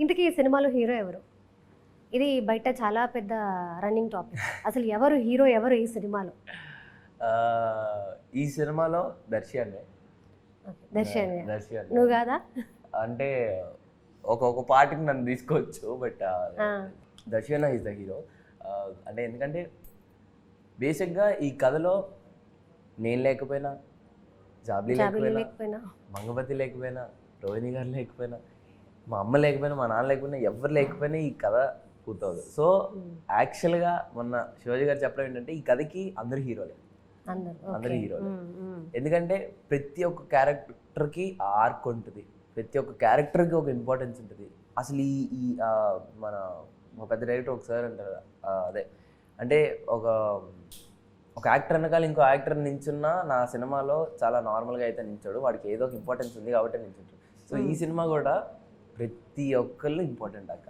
ఇంతకీ ఈ సినిమాలో హీరో ఎవరు? ఇది బయట చాలా పెద్ద రన్నింగ్ టాపిక్. అసలు ఎవరు హీరో ఎవరు ఈ సినిమాలో? ఈ సినిమాలో దర్శి అన్నే. దర్శన్. దర్శి అన్నే. నువ్వు కాదా? అంటే ఒక పార్టీకి నన్ను తీసుకోవచ్చు, బట్ దర్శి అన్న ఈజ్ ద హీరో. అంటే ఎందుకంటే బేసిక్గా ఈ కథలో నేను లేకపోయినా, జాబ్లీ లేకపోయినా, మంగపతి లేకపోయినా, రోహిణి గారు లేకపోయినా, మా అమ్మ లేకపోయినా, మా నాన్న లేకపోయినా, ఎవరు లేకపోయినా ఈ కథ పూర్తవుతుంది. సో యాక్చువల్గా మొన్న శివాజీ గారు చెప్పడం ఏంటంటే ఈ కథకి అందరు హీరోలే, అందరు హీరోలే. ఎందుకంటే ప్రతి ఒక్క క్యారెక్టర్కి ఆర్క్ ఉంటుంది, ప్రతి ఒక్క క్యారెక్టర్కి ఒక ఇంపార్టెన్స్ ఉంటుంది. అసలు ఈ మన ఒక పెద్ద డైరెక్టర్ ఒకసారి అంటారు, అదే అంటే ఒక యాక్టర్ వెనకాల ఇంకో యాక్టర్ నించున్నా నా సినిమాలో చాలా నార్మల్గా అయితే నించాడు, వాడికి ఏదో ఒక ఇంపార్టెన్స్ ఉంది కాబట్టి నించుంటాడు. సో ఈ సినిమా కూడా ప్రతి ఒక్కళ్ళు ఇంపార్టెంట్ అక్క.